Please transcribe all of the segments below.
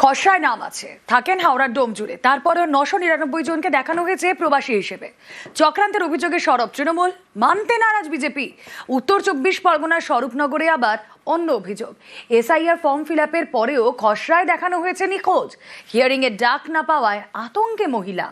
খসড়ায় নাম আছে, থাকেন হাওড়ার ডোম জুড়ে, তারপরেও 999 জনকে দেখানো হয়েছে প্রবাসী হিসেবে। চক্রান্তের অভিযোগে সরব তৃণমূল, মানতে নারাজ বিজেপি। উত্তর 24 পরগনার স্বরূপনগরে আবার অন্য অভিযোগ, এসআইআর ফর্ম ফিল আপের পরেও খসড়ায় দেখানো হয়েছে নিখোঁজ। হিয়ারিং এর ডাক না পাওয়ায় আতঙ্কে মহিলা।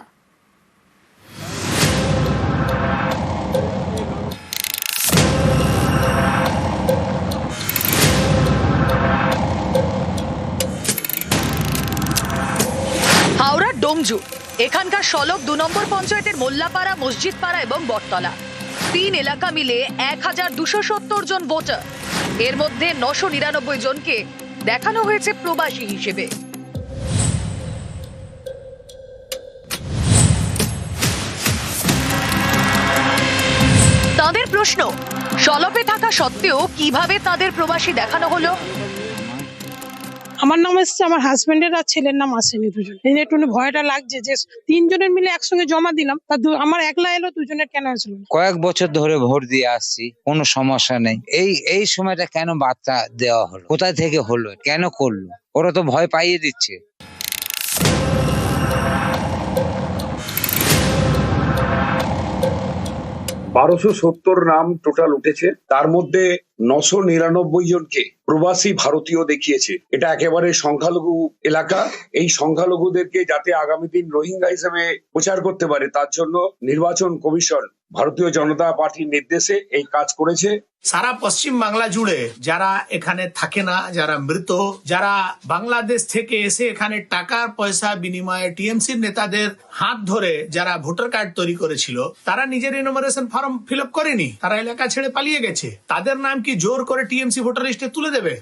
হাওড়ার ডোমজুর, এখানকার সলভ 2 নম্বর পঞ্চায়েতের মোল্লাপাড়া, মসজিদপাড়া এবং বটতলা, 3 এলাকা মিলে 1270 জন ভোটার। এর মধ্যে 999 জনকে দেখানো হয়েছে প্রবাসী হিসেবে। তাদের প্রশ্ন, সলভে থাকা সত্ত্বেও কিভাবে তাদের প্রবাসী দেখানো হলো? আমার নাম এসছে, আমার হাজবেন্ডের আর ছেলের নাম আসেনি। দুজন একটু ভয়টা লাগছে যে 3 জনের মিলে একসঙ্গে জমা দিলাম, তা আমার একলা এলো, 2 জনের কেন আসলো? কয়েক বছর ধরে ভোট দিয়ে আসছি, কোনো সমস্যা নেই। এই সময়টা কেন বার্তা দেওয়া হলো? কোথায় থেকে হলো? কেন করলো? ওরা তো ভয় পাইয়ে দিচ্ছে। $1270 নাম টোটাল উঠেছে, তার মধ্যে 999 জনকে প্রবাসী ভারতীয় দেখিয়েছে। এটা একেবারে সংখ্যালঘু এলাকা। এই সংখ্যালঘুদেরকে যাতে আগামী দিন রোহিঙ্গা হিসেবে প্রচার করতে পারে, তার জন্য নির্বাচন কমিশন ভারতীয় জনতা পার্টির নির্দেশে এই কাজ করেছে। সারা পশ্চিম বাংলা জুড়ে যারা এখানে থাকে না, যারা মৃত, যারা বাংলাদেশ থেকে এসে এখানে টাকার পয়সা বিনিময়ে টিএমসির নেতাদের হাত ধরে যারা ভোটার কার্ড তৈরি করেছিল, তারা নিজের ইনোমারেশন ফর্ম ফিল আপ করেনি, তারা এলাকা ছেড়ে পালিয়ে গেছে। তাদের নাম কি জোর করে টিএমসি ভোটার লিস্টে তুলে দেবে?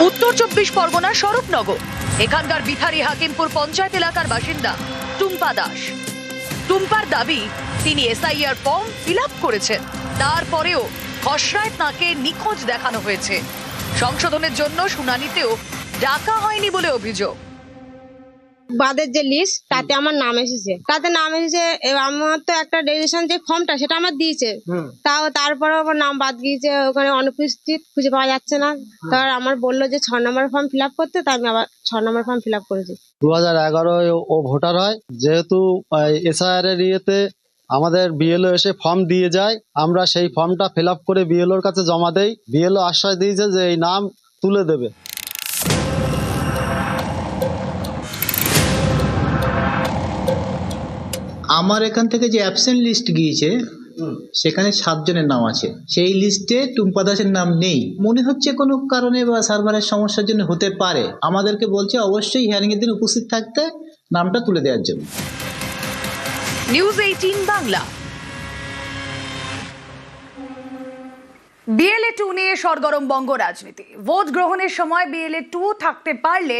উত্তর 24 পরগনার স্বরূপনগর, এখানকার বিথারি হাকিমপুর পঞ্চায়েত এলাকার বাসিন্দা টুম্পা দাস। টুম্পার দাবি, তিনি এসআইআর ফর্ম ফিল আপ করেছেন, তারপরেও খসড়ায় তাঁকে নিখোঁজ দেখানো হয়েছে। সংশোধনের জন্য শুনানিতেও ডাকা হয়নি বলে অভিযোগ। বাদের যে লিস্ট, তাতে আমার নাম এসেছে, আমার তো একটা রেজিস্ট্রেশন যে ফর্মটা সেটা আমার দিয়েছে, তারপরে আমার নাম বাদ গিয়েছে, ওখানে অনুপস্থিত, খুঁজে পাওয়া যাচ্ছে না। তার আমার বললো যে 6 নম্বর ফর্ম ফিল আপ করতে, তাই আমি আবার 6 নম্বর ফর্ম ফিল আপ করেছি। 2011 ও ভোটার হয়, যেহেতু এসআইআর এর ইয়েতে আমাদের বিএলও এসে ফর্ম দিয়ে যায়, আমরা সেই ফর্মটা ফিল আপ করে বিএলওর কাছে জমা দেই। বিএলও আশ্বাস দিয়েছে যে এই নাম তুলে দেবে। আমার এখান থেকে যে অ্যাবসেন্ট লিস্ট গিয়েছে, সেখানে 7 জনের নাম আছে, সেই লিস্টে টুম্পা দাসের নাম নেই। মনে হচ্ছে কোনো কারণে বা সার্ভারের সমস্যার জন্য হতে পারে। আমাদেরকে বলছে অবশ্যই হিয়ারিং এর দিন উপস্থিত থাকতে, নামটা তুলে দেওয়ার জন্য। নিউজ 18 বাংলা। বিএলএ 2 নিয়ে সরগরম বঙ্গ রাজনীতি। ভোট গ্রহণের সময় বিএলএ 2 থাকতে পারলে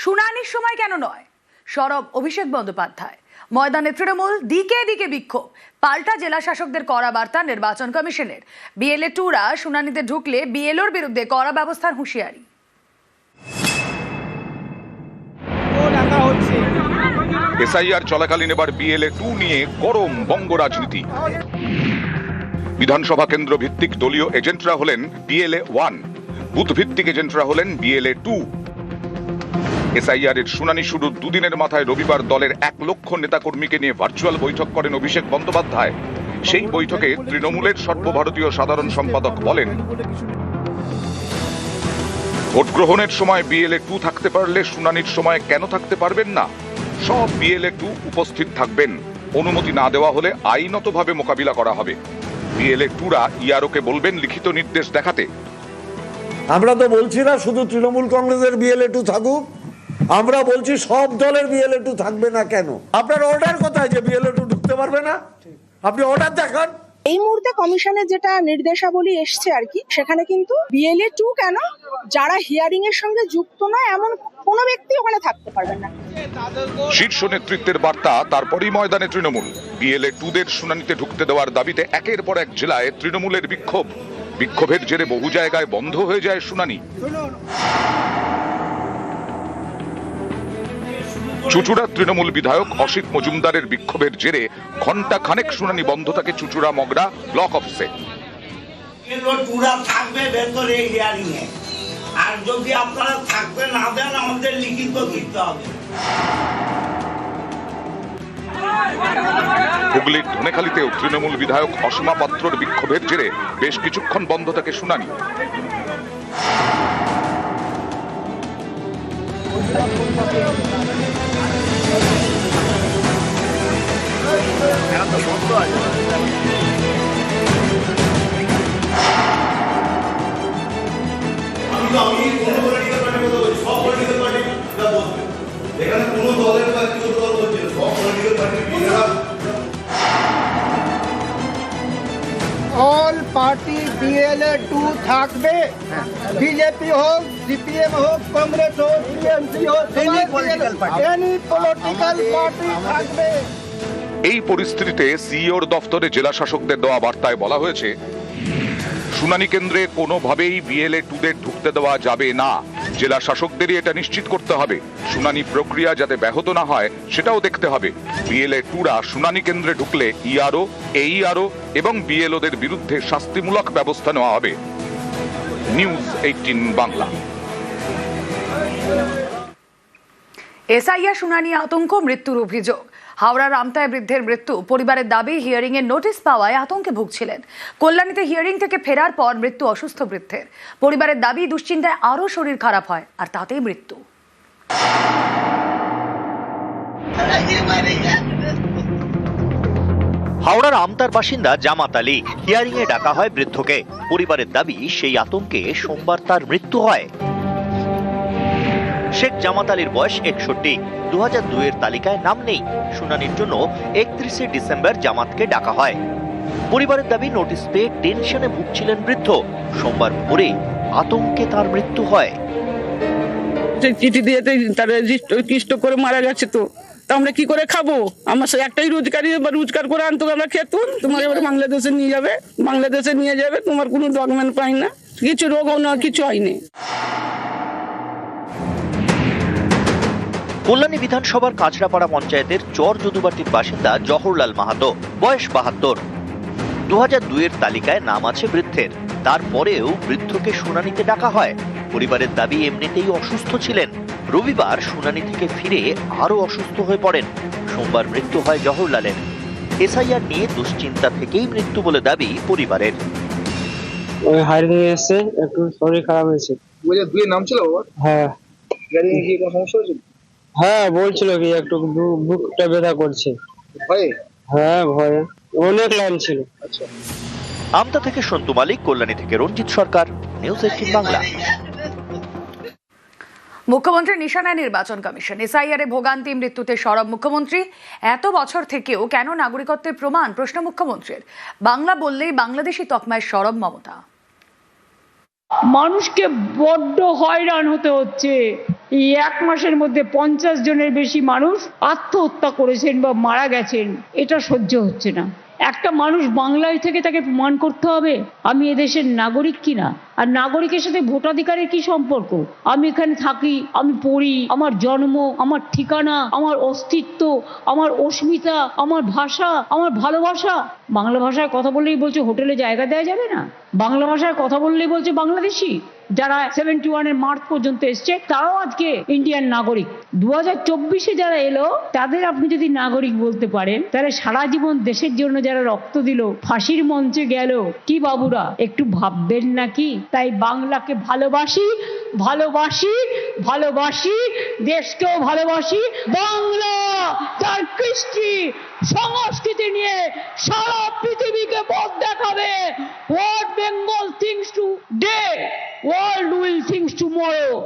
শুনানির সময় কেন নয়? সরব অভিষেক বন্দ্যোপাধ্যায়। ময়দানে তৃণমূল, দিকে দিকে বিক্ষোভ। পাল্টা জেলা শাসকদের কড়া বার্তা নির্বাচন কমিশনের। বিএলএ 2রা শুনানিতে ঢুকলে বিএলওর বিরুদ্ধে কড়া ব্যবস্থার হুঁশিয়ারি। এসআইআর চলাকালীন এবার বিএলএ 2 নিয়ে গরম বঙ্গ রাজনীতি। বিধানসভা কেন্দ্র ভিত্তিক দলীয় এজেন্টরা হলেন বিএলএ 1, বুথ ভিত্তিক এজেন্টরা হলেন বিএলএ 2। এসআইআর এর শুনানি শুরুর 2 দিনের মাথায় রবিবার দলের 1 লক্ষ নেতাকর্মীকে নিয়ে ভার্চুয়াল বৈঠক করেন অভিষেক বন্দ্যোপাধ্যায়। সেই বৈঠকে তৃণমূলের সর্বভারতীয় সাধারণ সম্পাদক বলেন, ভোট গ্রহণের সময় বিএলএ 2 থাকতে পারলে শুনানির সময় কেন থাকতে পারবেন না? সব বিএলএ 2 উপস্থিত থাকবেন। অনুমতি না দেওয়া হলে আইনতভাবে মোকাবিলা করা হবে। বিএলএ 2রা ইআরওকে বলবেন লিখিত নির্দেশ দেখাতে। আমরা তো বলছি না শুধু তৃণমূল কংগ্রেসের বিএলএ 2 থাকুক, আমরা বলছি সব দলের বিএলএ 2 থাকবে না কেন? আপনার অর্ডার কোথায় যে বিএলএ 2 ঢুকতে পারবে না? আপনি অর্ডার দেখান। এই মুহূর্তে কমিশনের যেটা নির্দেশাবলী এসছে আর কি, সেখানে কিন্তু বিএলএ 2 কেন, যারা হিয়ারিং এর সঙ্গে যুক্ত নয় এমন কোন ব্যক্তি ওখানে থাকতে পারবেন না। শীর্ষ নেতৃত্বের বার্তা, তারপরই ময়দানে তৃণমূল। বিএলএ 2দের শুনানিতে ঢুকতে দেওয়ার দাবিতে একের পর এক জেলায় তৃণমূলের বিক্ষোভ। বিক্ষোভের জেরে বহু জায়গায় বন্ধ হয়ে যায় শুনানি। চুঁচুড়া তৃণমূল বিধায়ক অসিত মজুমদারের বিক্ষোভের জেরে ঘণ্টা খানেক শুনানি বন্ধ থাকে চুঁচুড়া মগরা ব্লক অফিসে। থাকবে ভেতরে হিয়ারিং এ, আর যদি আপনারা থাকতে না দেন আমাদের লিখিত দিতে হবে। হুগলির ধনেখালীতেও তৃণমূল বিধায়ক অসীমা পাত্রর বিক্ষোভের জেরে বেশ কিছুক্ষণ বন্ধ থাকে শুনানি। অল পার্টি BLA 2 থাকবে, বিজেপি হোক, সিপিএম হোক, কংগ্রেস হোক, টিএমসি হোক, এনি পলিটিক্যাল পার্টি থাকবে। এই পরিস্থিতিতে সিইওর দফতরে জেলা শাসকদের দেওয়া বার্তায় বলা হয়েছে, শুনানি কেন্দ্রে কোনোভাবেই BLA 2দের ঢুকতে দেওয়া যাবে না। জেলা শাসকদেরই এটা নিশ্চিত করতে হবে। শুনানি প্রক্রিয়া যাতে ব্যাহত না হয় সেটাও দেখতে হবে। BLA 2রা শুনানি কেন্দ্রে ঢুকলে ERO, AERO এবং BLOদের বিরুদ্ধে শাস্তিমূলক ব্যবস্থা নেওয়া হবে। নিউজ 18 বাংলা। এসআইআর শুনানি আতঙ্ক, মৃত্যুর অভিযোগ। হাওড়ার আমতায় বৃদ্ধের মৃত্যু, পরিবারের দাবি হিয়ারিং এর নোটিশ পাওয়ায় আতঙ্কে ভুগছিলেন। কল্যাণীতে হিয়ারিং থেকে ফেরার পর মৃত্যু অসুস্থ বৃদ্ধের। পরিবারের দাবি দুশ্চিন্তায় আরো শরীর খারাপ হয় আর তাতেই মৃত্যু। হাওড়ার আমতার বাসিন্দা জামাত আলী, হিয়ারিং এ ডাকা হয় বৃদ্ধকে। পরিবারের দাবি সেই আতঙ্কে সোমবার তার মৃত্যু হয়। শেখ জামাত আলীর বয়স 61। 2002 তালিকায় নাম নেই। শুনানির জন্য 31 ডিসেম্বর জামাতকে ডাকা হয়। পরিবারের দাবি নোটিশ পেয়ে টেনশনে ভুগছিলেন বৃদ্ধ। সোমবার ভোরে আতঙ্কে তার মৃত্যু হয়। চিঠি দিয়ে তার রেজিস্টার করে মারা গেছে, তো আমরা কি করে খাবো? আমার একটাই রোজগার করে আনতো, আমরা খেতুন। তোমার এবারে বাংলাদেশে নিয়ে যাবে, তোমার কোনো ডকুমেন্ট পাই না, কিছু রোগ না, কিছু হয়নি। কল্যাণী বিধানসভার কাঁচরাপাড়া পঞ্চায়েতের চর যদুবাটির বাসিন্দা জহরলাল মাহাতো, বয়স 72। 2002 তালিকায় নাম আছে বৃদ্ধের। তারপরেও বৃদ্ধকে শুনানিতে ডাকা হয়। পরিবারের দাবি এমনিতেই অসুস্থ ছিলেন। রবিবার শুনানি থেকে ফিরে আরো অসুস্থ হয়ে পড়েন। সোমবার মৃত্যু হয় জহরলালের। এসআইআর নিয়ে দুশ্চিন্তা থেকেই মৃত্যু বলে দাবি পরিবারের। হারিং এসে একটু শরীর খারাপ হয়েছে। নাম ছিল বাবা? হ্যাঁ। সমস্যা হয়েছিল? হ্যাঁ, বলছিল কি একটু বুকটা ব্যথা করছে। ভয়ে? হ্যাঁ, ভয়ে অনেক লাইন ছিল। আচ্ছা। আমতা থেকে সন্তু মালিক, কল্যাণী থেকে রঞ্জিত সরকার, নিউজ 18 বাংলা। মুখ্যমন্ত্রী নিশানায় নির্বাচন কমিশন। এসআইআর এ ভোগান্তি, মৃত্যুতে সরব মুখ্যমন্ত্রী। এত বছর থেকেও কেন নাগরিকত্বের প্রমাণ? প্রশ্ন মুখ্যমন্ত্রীর। বাংলা বললেই বাংলাদেশি তকমায় সরব মমতা। মানুষকে বড্ড হয়রান হতে হচ্ছে। এই 1 মাসের মধ্যে 50 জনের বেশি মানুষ আত্মহত্যা করেছেন বা মারা গেছেন। এটা সহ্য হচ্ছে না। একটা মানুষ বাংলায় থেকে তাকে প্রমাণ করতে হবে আমি এদেশের নাগরিক কিনা। আর নাগরিকের সাথে ভোটাধিকারের কি সম্পর্ক? আমি এখানে থাকি, আমি পড়ি, আমার জন্ম, আমার ঠিকানা, আমার অস্তিত্ব, আমার অস্মিতা, আমার ভাষা, আমার ভালোবাসা। বাংলা ভাষায় কথা বললেই বলছে হোটেলে জায়গা দেওয়া যাবে না। বাংলা ভাষায় কথা বললেই বলছে বাংলাদেশি। যারা 71 মার্চ পর্যন্ত এসছে তারাও আজকে ইন্ডিয়ান নাগরিক। 2024 যারা এলো তাদের আপনি যদি নাগরিক বলতে পারেন, তাহলে সারা জীবন দেশের জন্য যারা রক্ত দিল, ফাঁসির মঞ্চে গেল, কি বাবুরা একটু ভাববেন নাকি? তাই বাংলাকে ভালোবাসি, ভালোবাসি, ভালোবাসি, দেশকেও ভালোবাসি। বাংলা তার কৃষ্টি সংস্কৃতি নিয়ে সারা পৃথিবীকে পথ দেখাবে। What Bengal thinks today, world will think tomorrow.